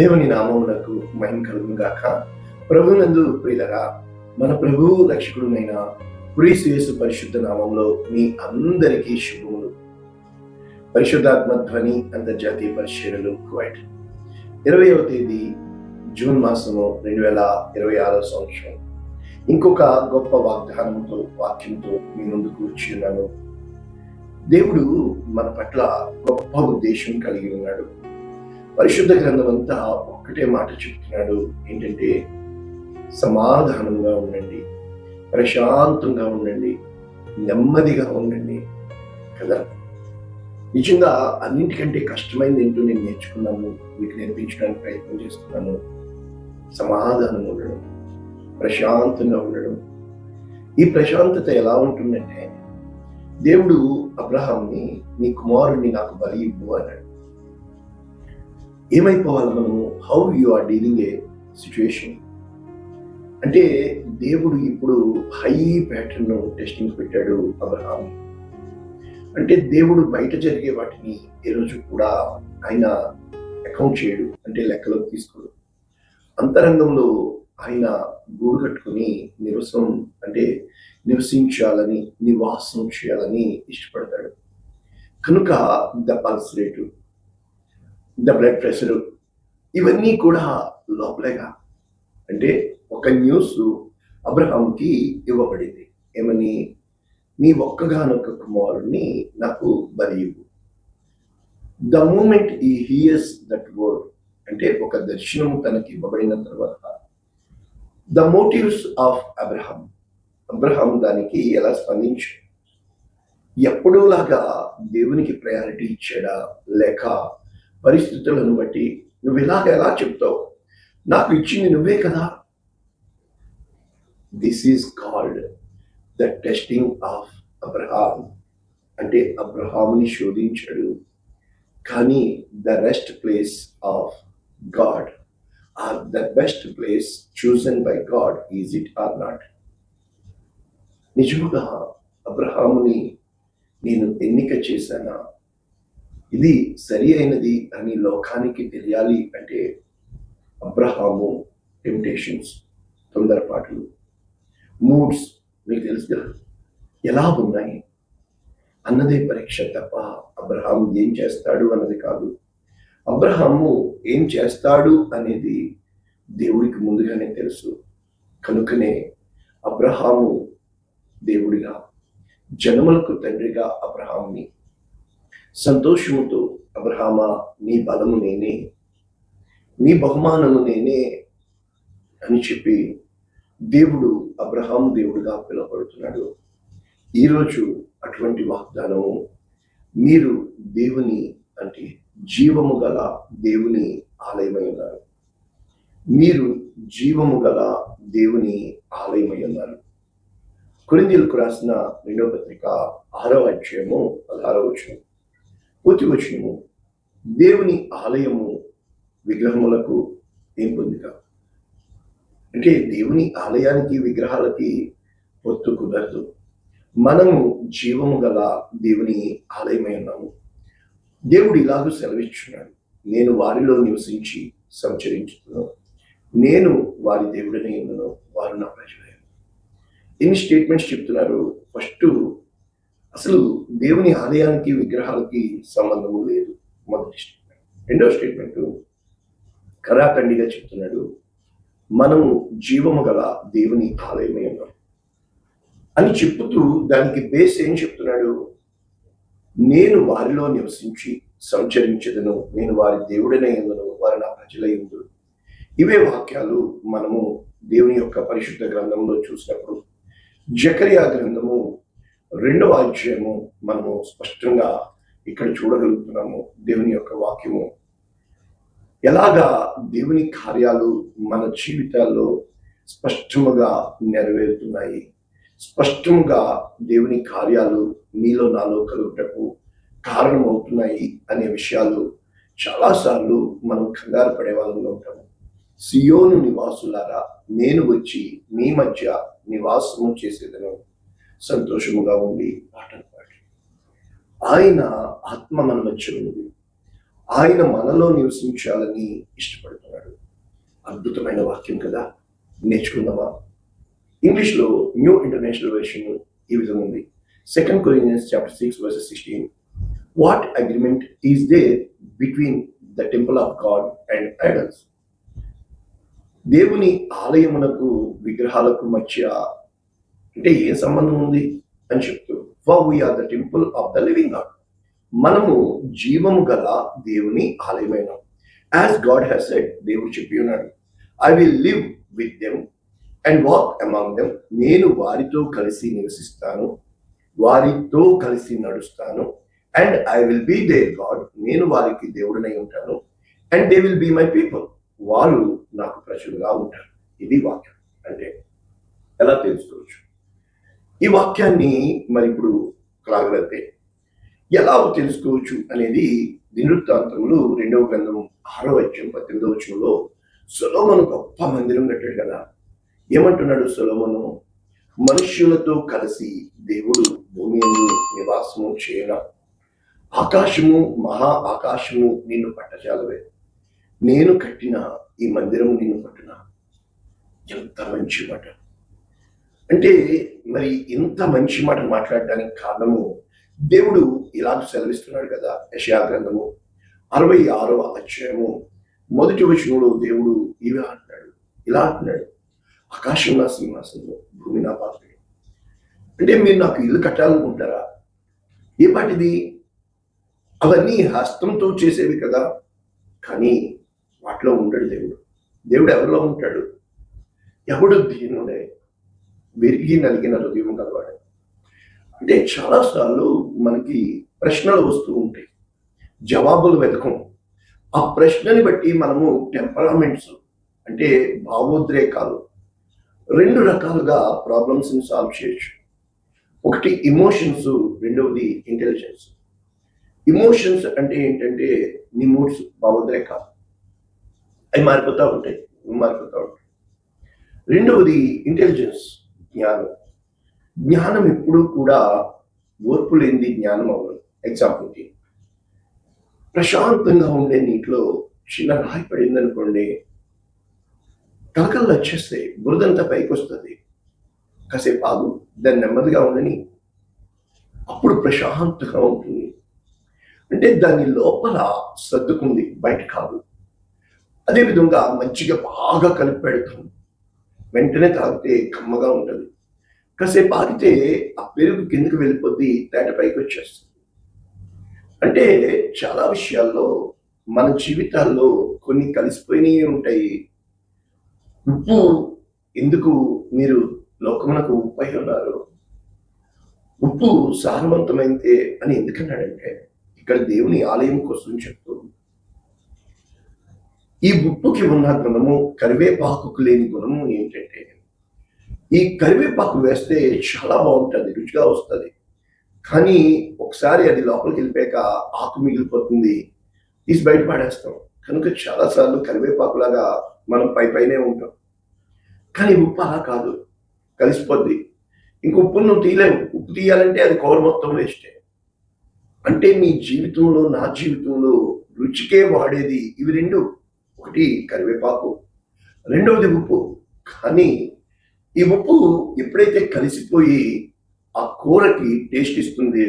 దేవుని నామమునకు మహిమ కలుగును గాక. ప్రభునందు ప్రియులరా, మన ప్రభువు రక్షకుడునైన క్రీస్తు యేసు పరిశుద్ధ నామంలో మీ అందరికీ శుభములు. పరిశుద్ధాత్మ ధ్వని అంతర్జాతీయ పరిశీలనలు కువైట్ 20వ తేదీ జూన్ మాసము 2026 సంవత్సరం. ఇంకొక గొప్ప వాక్యంతో మీ ముందు కూర్చున్నాను. దేవుడు మన పట్ల గొప్ప ఉద్దేశం కలిగి ఉన్నాడు. పరిశుద్ధ గ్రంథం అంతా ఒక్కటే మాట చెప్తున్నాడు, ఏంటంటే సమాధానంగా ఉండండి, ప్రశాంతంగా ఉండండి, నెమ్మదిగా ఉండండి కదా. నిజంగా అన్నింటికంటే కష్టమైనది ఏంటో నేను నేర్చుకున్నాను, మీకు నేర్పించడానికి ప్రయత్నం చేస్తున్నాను. సమాధానంగా ఉండడం, ప్రశాంతంగా ఉండడం. ఈ ప్రశాంతత ఎలా ఉంటుందంటే, దేవుడు అబ్రహాంని నీ కుమారుడిని నాకు బలి ఇవ్వు అన్నాడు. ఏమైపోవాలి మనము? How you are dealing a situation అంటే, దేవుడు ఇప్పుడు హై ప్యాటర్న్ టెస్టింగ్ పెట్టాడు అబ్రహాం. అంటే దేవుడు బయట జరిగే వాటిని ఏ రోజు కూడా ఆయన అకౌంట్ చేయడు, అంటే లెక్కలోకి తీసుకోడు. అంతరంగంలో ఆయన గూడు కట్టుకుని నివసించాలని, నివాసం చేయాలని ఇష్టపడతాడు. కనుక the pulse rate, the blood pressure, ఇవన్నీ కూడా లోపలేగా. అంటే ఒక న్యూస్ అబ్రహాంకి ఇవ్వబడింది, ఏమని? నీ ఒక్కగానొక్క కుమారుడిని నాకు బలి ఇవ్వు. ద మూమెంట్ ఈ హియర్స్ దట్ వర్డ్, అంటే ఒక దర్శనం తనకి ఇవ్వబడిన తర్వాత ద మోటివ్స్ ఆఫ్ అబ్రహాం దానికి ఎలా స్పందించాడు? ఎప్పుడూలాగా దేవునికి ప్రయారిటీ ఇచ్చాడా, లేక పరిస్థితులను బట్టి నువ్వు ఇలాగ ఎలా చెప్తావు, నాకు ఇచ్చింది నువ్వే కదా? This is called the testing of Abraham. అంటే అబ్రహాముని శోధించాడు, కానీ the rest place of God are the best place chosen by God, is it or not? నిజముగా అబ్రహాముని నేను ఎన్నిక చేశానా, ఇది సరి అయినది అని లోకానికి తెలియాలి అంటే అబ్రహాము టెంప్టేషన్స్, తొందరపాట్లు, మూడ్స్ మీకు తెలుసు కదా ఎలా ఉన్నాయి అన్నదే పరీక్ష తప్ప అబ్రహాం ఏం చేస్తాడు అన్నది కాదు. అబ్రహాము ఏం చేస్తాడు అనేది దేవుడికి ముందుగానే తెలుసు. కనుకనే అబ్రహాము దేవుడిగా, జనములకు తండ్రిగా అబ్రహాంని సంతోషముతో, అబ్రహామా నీ బలము నేనే, నీ బహుమానము నేనే అని చెప్పి దేవుడు అబ్రహాము దేవుడిగా పిలువబడుతున్నాడు. ఈరోజు అటువంటి వాగ్దానము, మీరు దేవుని, అంటే జీవము గల దేవుని ఆలయమై ఉన్నారు. మీరు జీవము గల దేవుని ఆలయమై ఉన్నారు. కొరింథీయులకు రాసిన 2వ పత్రిక 6వ అధ్యాయము 16వ వచనం, పూర్తి వచనము, దేవుని ఆలయము విగ్రహములకు ఏం పొందిక. అంటే దేవుని ఆలయానికి విగ్రహాలకి పొత్తు కుదరదు. మనము జీవము గల దేవుని ఆలయమై ఉన్నాము. దేవుడు ఇలాగూ సెలవిచ్చున్నాడు, నేను వారిలో నివసించి సంచరించుతున్నాను, నేను వారి దేవుడిని ఉన్నాను, వారు నా ప్రజలే. ఎన్ని స్టేట్మెంట్స్ చెప్తున్నారు? ఫస్ట్, అసలు దేవుని ఆలయానికి విగ్రహాలకి సంబంధము లేదు, మొదటి స్టేట్మెంట్. రెండవ స్టేట్మెంట్ కరాఖండిగా చెప్తున్నాడు, మనము జీవము గల దేవుని ఆలయమై ఉన్నాం అని చెప్తూ దానికి బేస్ ఏం చెప్తున్నాడు? నేను వారిలో నివసించి సంచరించదను, నేను వారి దేవుడనే ఎందును, వారు నా ప్రజలై ఉందురు. ఇవే వాక్యాలు మనము దేవుని యొక్క పరిశుద్ధ గ్రంథంలో చూసినప్పుడు, జకరియా గ్రంథము 2వ అధ్యాయము మనము స్పష్టంగా ఇక్కడ చూడగలుగుతున్నాము. దేవుని యొక్క వాక్యము ఎలాగా దేవుని కార్యాలు మన జీవితాల్లో స్పష్టముగా నెరవేరుతున్నాయి, స్పష్టముగా దేవుని కార్యాలు మీలో నాలో కలుగుటకు కారణమవుతున్నాయి అనే విషయాలు చాలాసార్లు మనం కంగారు పడే వాళ్ళంగా ఉంటాము. సియోను నివాసులారా, నేను వచ్చి మీ మధ్య నివాసము చేసేదను, సంతోషముగా ఉండి పాటలు పాడి. ఆయన ఆత్మ మన మధ్య ఉంది. ఆయన మనలో నివసించాలని ఇష్టపడుతున్నాడు. అద్భుతమైన వాక్యం కదా, నేర్చుకుందామా? ఇంగ్లీష్లో న్యూ ఇంటర్నేషనల్ వెర్షన్ ఈ విధంగా ఉంది. 2 Corinthians chapter 6 verses 16. What agreement is there between the temple of God and idols? దేవుని ఆలయమునకు విగ్రహాలకు మధ్య అంటే ఏ సంబంధం ఉంది అని చెప్తూ, for we are the temple of the living God. మనము జీవము గల దేవుని ఆలయమైన. యాజ్ గాడ్ హ్యాస్ సెడ్, దేవుడు చెప్పి ఉన్నాడు, I will live with them and walk among them. నేను వారితో కలిసి నివసిస్తాను, వారితో కలిసి నడుస్తాను. And I will be their God, నేను వారికి దేవుడినై ఉంటాను. And they will be my people, వారు నాకు ప్రజలుగా ఉంటారు. ఇది వాక్యం. అంటే ఎలా తెలుసుకోవచ్చు ఈ వాక్యాన్ని? మరి ఇప్పుడు క్లాగలైతే ఎలా తెలుసుకోవచ్చు అనేది దినవృత్తాంతములు 2వ గ్రంథం 6వ అధ్యాయం 18వ వచనంలో సొలొమోను గొప్ప మందిరం కట్టాడు కదా. ఏమంటున్నాడు సొలొమోను? మనుష్యులతో కలిసి దేవుడు భూమి యందు నివాసము చేయన, ఆకాశము మహా ఆకాశము నిన్ను పట్టజాలవే, నేను కట్టిన ఈ మందిరము నిన్ను పట్టునా. ఎంత మంచి మాట! అంటే మరి ఇంత మంచి మాట మాట్లాడడానికి కారణము దేవుడు ఇలాగ సెలవిస్తున్నాడు కదా. యెషయా గ్రంథము 66వ అధ్యాయము 1వ వచనంలో దేవుడు ఇలా అంటున్నాడు, ఆకాశం నా సింహాసనము, భూమి నా పాత్ర. అంటే మీరు నాకు ఇల్లు కట్టాలనుకుంటారా? ఏ పాటిది? అవన్నీ హస్తంతో చేసేవి కదా. కానీ వాటిలో ఉండడు దేవుడు. దేవుడు ఎవరిలో ఉంటాడు? ఎవడు దీనుడే, విరిగి నలిగిన హృదయం కలవాడు. అంటే చాలాసార్లు మనకి ప్రశ్నలు వస్తూ ఉంటాయి, జవాబులు వెతకం. ఆ ప్రశ్నని బట్టి మనము టెంపరామెంట్స్ అంటే భావోద్రేకాలు 2 రకాలుగా ప్రాబ్లమ్స్ని సాల్వ్ చేయొచ్చు. ఒకటి ఇమోషన్స్, రెండవది ఇంటెలిజెన్స్. ఇమోషన్స్ అంటే ఏంటంటే నీ మూడ్స్, భావోద్రేకాలు అవి మారిపోతూ ఉంటాయి. రెండవది ఇంటెలిజెన్స్, జ్ఞానం. జ్ఞానం ఎప్పుడూ కూడా ఓర్పు లేనిది జ్ఞానం అవ్వదు. ఎగ్జాంపుల్కి, ప్రశాంతంగా ఉండే నీటిలో చిన్న రాయి పడింది అనుకోండి, కలకలు వచ్చేస్తాయి, బురదంతా పైకి వస్తుంది. కాసేపు ఆగు, దాన్ని నెమ్మదిగా ఉండని, అప్పుడు ప్రశాంతంగా ఉంటుంది. అంటే దాని లోపల సర్దుకుంది, బయట కాదు. అదేవిధంగా మజ్జిగ బాగా కలిపి పెడతాం, వెంటనే తాగితే కమ్మగా ఉంటుంది. కాసేపు ఆగితే ఆ పెరుగు కిందకి వెళ్ళిపోద్ది, తేట పైకి వచ్చేస్తుంది. అంటే చాలా విషయాల్లో మన జీవితాల్లో కొన్ని కలిసిపోయినవి ఉంటాయి. ఉప్పు ఎందుకు మీరు లోకమునకు ఉప్పై ఉన్నారు, ఉప్పు సారవంతమైతే అని ఎందుకన్నాడంటే ఇక్కడ దేవుని ఆలయం కోసం చెప్తూ, ఈ ఉప్పుకి ఉన్న గుణము, కరివేపాకుకు లేని గుణము ఏంటంటే, ఈ కరివేపాకు వేస్తే చాలా బాగుంటుంది, రుచిగా వస్తుంది. కానీ ఒకసారి అది లోపలికి వెళ్ళిపోయాక ఆకు మిగిలిపోతుంది, తీసి బయట పడేస్తాం. కనుక చాలాసార్లు కరివేపాకులాగా మనం పైనే ఉంటాం. కానీ ఉప్పు అలా కాదు, కలిసిపోద్ది. ఇంక ఉప్పును నువ్వు తీయలేవు. ఉప్పు తీయాలంటే అది కూర మొత్తం వేస్టే. అంటే మీ జీవితంలో, నా జీవితంలో రుచికే వాడేది ఇవి 2. ఒకటి కరివేపాకు, రెండవది ఉప్పు. కానీ ఈ ఉప్పు ఎప్పుడైతే కలిసిపోయి ఆ కూరకి టేస్ట్ ఇస్తుంది,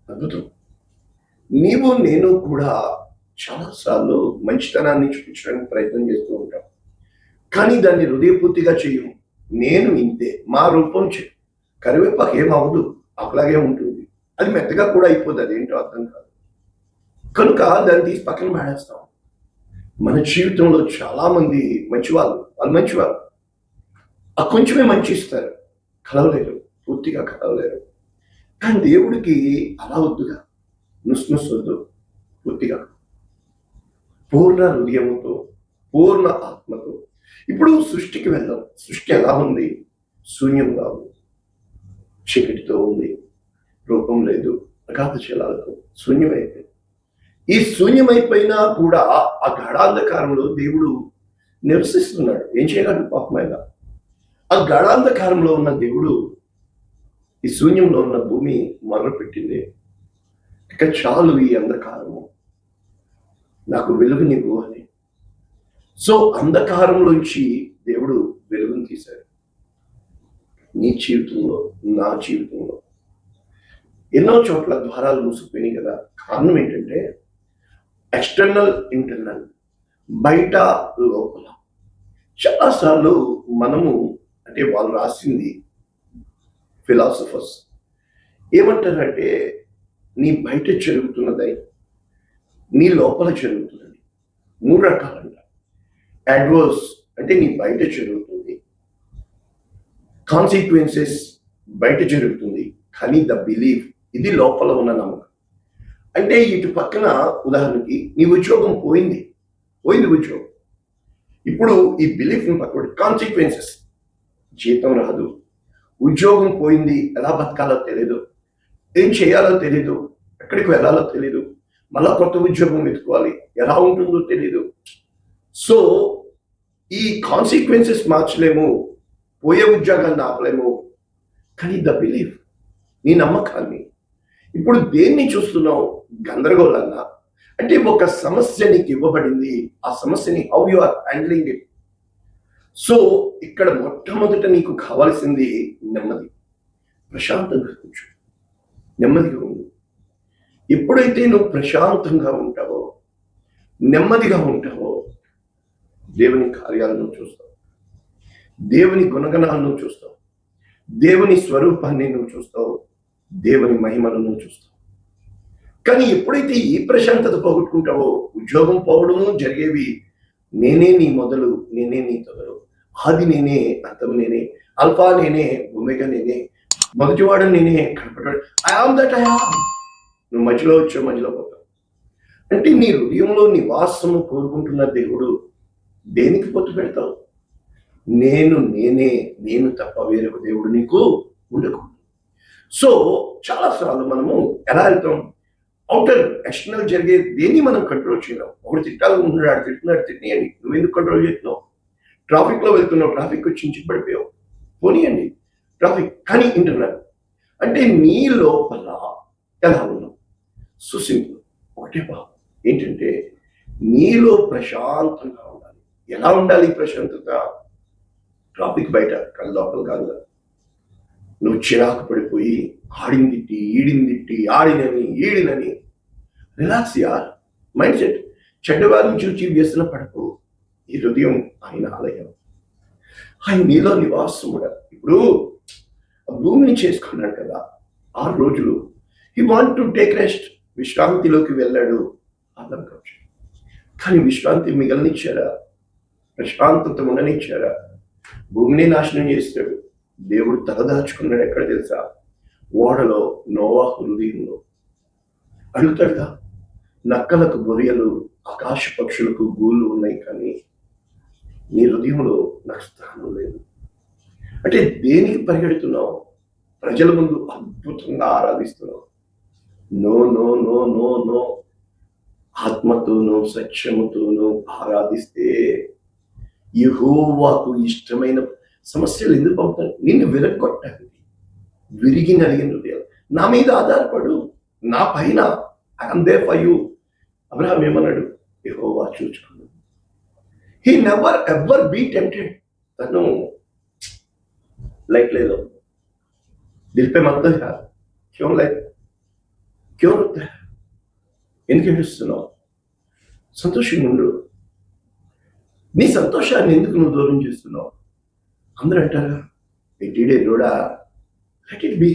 అద్భుతం. నీవు నేను కూడా చాలాసార్లు మంచితనాన్ని చూపించడానికి ప్రయత్నం చేస్తూ ఉంటాం, కానీ దాన్ని హృదయపూర్తిగా చేయము. నేను ఇంతే, మా రూపం కరివేపాకు ఏమవదు, అట్లాగే ఉంటుంది. అది మెత్తగా కూడా అయిపోతుంది, అదేంటో అర్థం కాదు. కనుక దాన్ని తీసి పక్కన పడేస్తాం. మన జీవితంలో చాలా మంది మంచివాళ్ళు మంచివారు, ఆ కొంచెమే మంచి ఇస్తారు, కలవలేరు, పూర్తిగా కలవలేరు. కానీ దేవుడికి అలా వద్దుగా, వద్దు, పూర్తిగా పూర్ణ హృదయముతో, పూర్ణ ఆత్మతో. ఇప్పుడు సృష్టికి వెళ్దాం. సృష్టి ఎలా ఉంది? శూన్యంగా ఉంది, చీకటితో ఉంది, రూపం లేదు, అగాధ జలాలతో శూన్యమైపోయింది. ఈ శూన్యమైపోయినా కూడా ఆ గాఢాంధకారంలో దేవుడు నివసిస్తున్నాడు. ఏం చేయగలడు పాపమైన? ఆ గాఢాంధకారంలో ఉన్న దేవుడు ఈ శూన్యంలో ఉన్న భూమి మొదలుపెట్టింది, ఇక చాలు ఈ అంధకారము, నాకు వెలుగునివ్వు అని. సో అంధకారంలోంచి దేవుడు వెలుగుని తీశాడు. నీ జీవితంలో, నా జీవితంలో ఎన్నో చోట్ల ద్వారాలు మూసుకుపోయినాయి కదా. కారణం ఏంటంటే ఎక్స్టర్నల్, ఇంటర్నల్, బయట, లోపల. చాలాసార్లు మనము అంటే వాళ్ళు రాసింది ఫిలాసఫర్స్ ఏమంటారంటే నీ బయట జరుగుతున్నదై నీ లోపల జరుగుతున్నది. 3 రకాలంట. అడ్వర్స్ అంటే నీ బయట జరుగుతుంది, కాన్సిక్వెన్సెస్ బయట జరుగుతుంది, కానీ ద బిలీఫ్ ఇది లోపల ఉన్న నమ్మకం. అంటే ఇటు పక్కన ఉదాహరణకి నీ ఉద్యోగం పోయింది ఉద్యోగం. ఇప్పుడు ఈ బిలీఫ్ని పక్కన కాన్సిక్వెన్సెస్, జీతం రాదు, ఉద్యోగం పోయింది, ఎలా బతకాలో తెలీదు, ఏం చేయాలో తెలీదు, ఎక్కడికి వెళ్ళాలో తెలీదు, మళ్ళా కొత్త ఉద్యోగం వెతుకోవాలి, ఎలా ఉంటుందో తెలీదు. సో ఈ కాన్సిక్వెన్సెస్ మార్చలేము, పోయే ఉద్యోగాన్ని ఆపలేము, కానీ ద బిలీఫ్ నీ నమ్మకాన్ని. ఇప్పుడు దేన్ని చూస్తున్నావు? గందరగోళంగా. అంటే ఒక సమస్య నీకు ఇవ్వబడింది, ఆ సమస్యని how you are handling it. So ఇక్కడ మొట్టమొదట నీకు కావాల్సింది నెమ్మది. ప్రశాంతంగా కూర్చో, నెమ్మదిగా ఉండు. ఎప్పుడైతే నువ్వు ప్రశాంతంగా ఉంటావో, నెమ్మదిగా ఉంటావో, దేవుని కార్యాలను చూస్తావు, దేవుని గుణగణాలను చూస్తావు, దేవుని స్వరూపాన్ని నువ్వు చూస్తావు, దేవుని మహిమను నువ్వు చూస్తావు. కానీ ఎప్పుడైతే ఈ ప్రశాంతత పోగొట్టుకుంటావో, ఉద్యోగం పోవడము జరిగేవి, నేనే నీ మొదలు, నేనే నీ తొదలు, ఆది నేనే, అంతం నేనే, అల్ఫా నేనే, ఒమేగా నేనే, మొదటివాడు నేనే, కనపడ్డాడు, I am that I am. నువ్వు మధ్యలో వచ్చావు, మధ్యలో పోతావు. అంటే నీ హృదయంలో నివాసము కోరుకుంటున్న దేవుడు దేనికి పొత్తు పెడతావు? నేనే, నేను తప్ప వేరొక దేవుడు నీకు ఉండకూడదు. సో చాలాసార్లు మనము ఎలా వెళ్తాం? అవుటర్ ఎక్స్టర్నల్ జరిగే దేన్ని మనం కంట్రోల్ చేయలేం. ఒకటి తిట్టాలనుకుంటున్నాడు, తిట్టినాయండి, నువ్వు ఎందుకు కంట్రోల్ చేస్తున్నావు? ట్రాఫిక్లో వెళ్తున్నావు, ట్రాఫిక్ వచ్చి పడిపోయావు, పోనీయండి ట్రాఫిక్. కానీ ఇంటర్నల్ అంటే నీ లోపల ఎలా ఉన్నావు? సో సింపుల్, ఒకటే భావం ఏంటంటే నీలో ప్రశాంతంగా ఉండాలి. ఎలా ఉండాలి ప్రశాంతత? ట్రాఫిక్ బయట, కానీ లోపల కాదు కదా. నువ్వు చిరాకు పడిపోయి ఆడిందిట్టి, ఈడిందిట్టి, ఆడినని, ఈడినని రిలాక్స్ యార్. మైండ్ సెట్ చెడ్డవారిని చూచి వ్యసన పడకు. ఈ హృదయం ఆయన ఆలయం, ఆయన నీలో నివాసం కూడా. ఇప్పుడు భూమిని చేసుకున్నాడు కదా 6 రోజులు. He want to take rest, విశ్రాంతిలోకి వెళ్ళాడు ఆదాం కావచ్చు. కానీ విశ్రాంతి మిగలనిచ్చారా? ప్రశాంతత ఉండనిచ్చారా? భూమిని నాశనం చేస్తాడు. దేవుడు తలదాచుకున్నాడు ఎక్కడ తెలుసా? ఓడలో, నోవాహు హృదయంలో. అడుగుతాడుగా, నక్కలకు బొరియలు, ఆకాశ పక్షులకు గూళ్ళు ఉన్నాయి, కానీ నీ హృదయంలో నాకు స్థానం లేదు. అంటే దేనికి పరిగెడుతున్నావు? ప్రజల ముందు అద్భుతంగా ఆరాధిస్తున్నావు. No no no no no ఆత్మతోనూ సత్యముతోనూ ఆరాధిస్తే యెహోవాకు ఇష్టమైన సమస్యలు ఎందుకు పంపుతాను? నిన్ను విరగొట్టాలి, విరిగి నలిగిన హృదయాలు. నా మీద ఆధారపడు, నా పైన I'm there for you. Abraham ఏమన్నాడు? యెహోవా చూచుకున్నాడు. He never ever be tempted. తను लाइक ले लो, दिल पे मत दो यार, क्यों लाइक क्यों होता है? ఎందుకు ఏడుస్తున్నావు? సంతోషంగా ఉండు. నీ సంతోషాన్ని ఎందుకు నువ్వు దూరం చేస్తున్నావు? అందరూ అంటారా, ఎటీడే రోడా, లెట్ ఇట్ బి,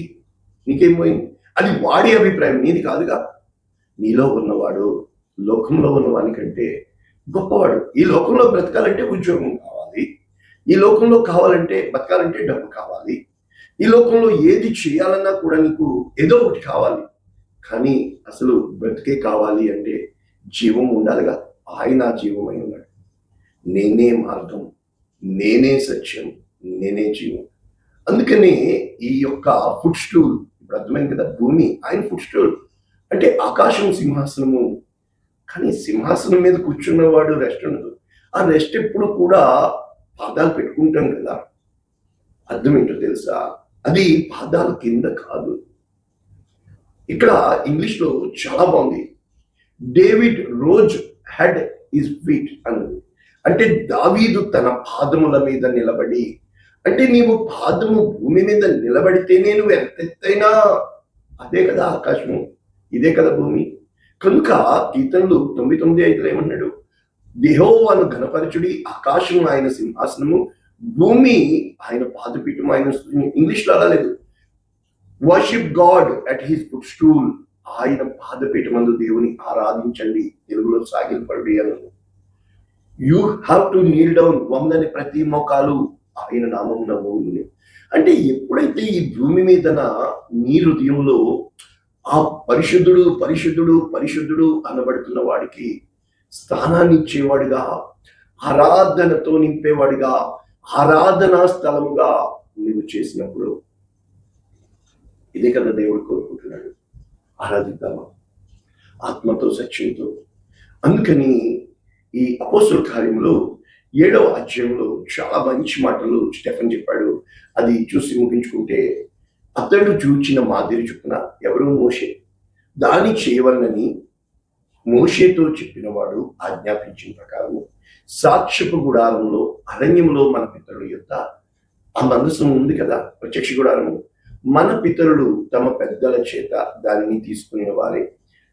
నీకేం పోయింది? అది వాడి అభిప్రాయం, నీది కాదుగా. నీలో ఉన్నవాడు లోకంలో ఉన్నవానికంటే గొప్పవాడు. ఈ లోకంలో బ్రతకాలంటే ఉద్యోగం కావాలి, ఈ లోకంలో కావాలంటే బతకాలంటే డబ్బు కావాలి, ఈ లోకంలో ఏది చేయాలన్నా కూడా నీకు ఏదో ఒకటి కావాలి. కానీ అసలు బ్రతికే కావాలి అంటే జీవం ఉండాలిగా. ఆయన జీవమై ఉన్నాడు. నేనే మార్గం, నేనే సత్యం, నేనే జీవం. అందుకని ఈ యొక్క ఫుడ్ స్టూల్, ఇప్పుడు అర్థమైంది కదా, భూమి ఆయన ఫుడ్ స్టూల్. అంటే ఆకాశం సింహాసనము, కానీ సింహాసనం మీద కూర్చున్నవాడు రెస్ట్ ఉండదు. ఆ రెస్ట్ ఎప్పుడు కూడా పాదాలు పెట్టుకుంటాం కదా. అర్థం ఏంటో తెలుసా? అది పాదాల కింద కాదు. ఇక్కడ ఇంగ్లీష్లో చాలా బాగుంది. David rose head is feet అన్నది. అంటే దావీదు తన పాదముల మీద నిలబడి, అంటే నీవు పాదము భూమి మీద నిలబడితేనే నువ్వు ఎంత ఎత్తైనా, అదే కదా ఆకాశము, ఇదే కదా భూమి. కనుక కీర్తనలు 9:9 ఏమన్నాడు? యెహోవాను ఘనపరచుడి, ఆకాశము ఆయన సింహాసనము, భూమి ఆయన పాదపీఠం. ఆయన ఇంగ్లీష్లో అలా లేదు, worship God at his footstool, ఆయన పాదపీఠమందు దేవుని ఆరాధించండి, తెలుగులో సాగిలపడి అని. You have to kneel down, వందని ప్రతి మోకాలు ఆయన నామమున వంగును. అంటే ఎప్పుడైతే ఈ భూమి మీదన నీ హృదయంలో ఆ పరిశుద్ధుడు పరిశుద్ధుడు పరిశుద్ధుడు అనబడుతున్న వాడికి స్థానాన్ని ఇచ్చేవాడిగా, ఆరాధనతో నింపేవాడిగా, ఆరాధనా స్థలముగా నువ్వు చేసినప్పుడు, ఇదే కదా దేవుడు కోరుకుంటున్నాడు. ఆరాధిద్దామా ఆత్మతో సత్యంతో. అందుకని ఈ అపోస్తలుల కార్యములో 7వ అధ్యాయంలో చాలా మంచి మాటలు స్టెఫెన్ చెప్పాడు. అది చూసి ముగించుకుంటే, అతడు చూచిన మాదిరి చొప్పున ఎవరు? మోషే. దాన్ని చేయవలనని మోషేతో చెప్పినవాడు ఆజ్ఞాపించిన ప్రకారము సాక్ష్యపు గుడారంలో అరణ్యంలో మన పితరుల యొక్క ఆ మందసం ఉంది కదా, ప్రత్యక్ష గుడారము, మన పితరులు తమ పెద్దల చేత దానిని తీసుకునే వారే.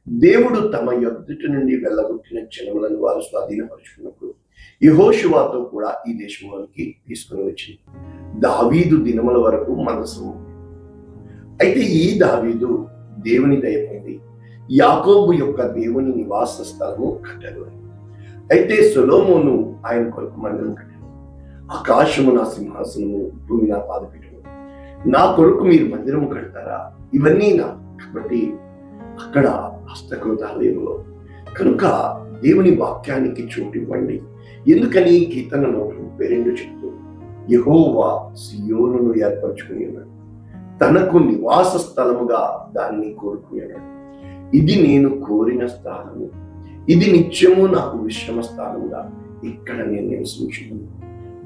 దేవుడు తమ యొద్దటి నుండి వెళ్ళగొట్టిన జనములను వారు స్వాధీనపరుచుకున్నప్పుడు యెహోషువతో కూడా ఈ దేశంలోనికి తీసుకుని వచ్చింది. దావీదు దినముల వరకు మనసు. అయితే ఈ దావీదు దేవుని దయపొంది యాకోబు యొక్క దేవుని నివాస స్థలము కట్టాడు. అయితే సొలొమోను ఆయన కొరకు మందిరం కట్టాడు. ఆకాశము నా సింహాసనము, భూమి నా పాదపీఠము, నా కొరకు మీరు మందిరము కడతారా? ఇవన్నీ నా. కాబట్టి అక్కడ హస్తకృతాలయంలో కనుక దేవుని వాక్యానికి చోటు ఇవ్వండి. ఎందుకని కీర్తన 132 చెప్తూ, యెహోవా సియోనును ఏర్పరచుకుని ఉన్నాడు, తనకు నివాస స్థలముగా దాన్ని కోరుకుని ఉన్నాడు. ఇది నేను కోరిన స్థానము, ఇది నిత్యము నాకు విశ్రమ స్థానముగా ఇక్కడ నేను నివసించుకున్నాను,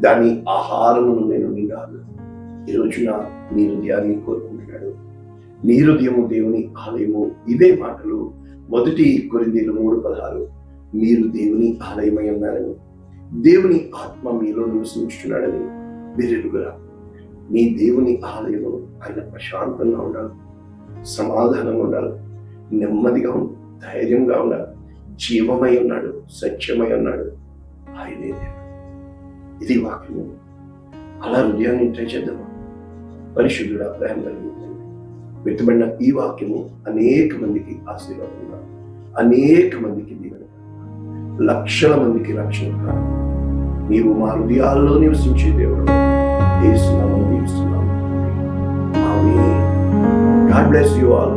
దాని ఆహారమును నేను నిండాను. ఈ రోజున నీ హృదయాన్ని కోరుకుంటున్నాడు. నీ హృదయము దేవుని ఆలయము. ఇవే మాటలు 1 కొరింథీయులు 3:16, మీరు దేవుని ఆలయమై ఉన్నారని, దేవుని ఆత్మ మీలో నివసించుచున్నాడని మీరెరుగురా. నీ దేవుని ఆలయము ఆయన ప్రశాంతంగా ఉండాలి, సమాధానంగా ఉండాలి, నెమ్మదిగా ఉండాలి, ధైర్యంగా ఉండాలి, జీవమై ఉన్నాడు, సత్యమై ఉన్నాడు, ఆయనే దేవుడు. ఇది వాక్యము. అలా హృదయాన్ని ట్రై చేద్దామా? పరిశుద్ధుడా, ప్రేమ కలిగి వ్యక్తపడిన ఈ వాక్యము అనేక మందికి ఆశీర్వాదంగా, అనేక మందికి దీవెన, లక్షల మందికి రక్షణ. నీవు మా హృదయాల్లో నివసించే దేవుడు. యేసు నామములో దీవిస్తున్నాము. ఆమేన్. God bless you all.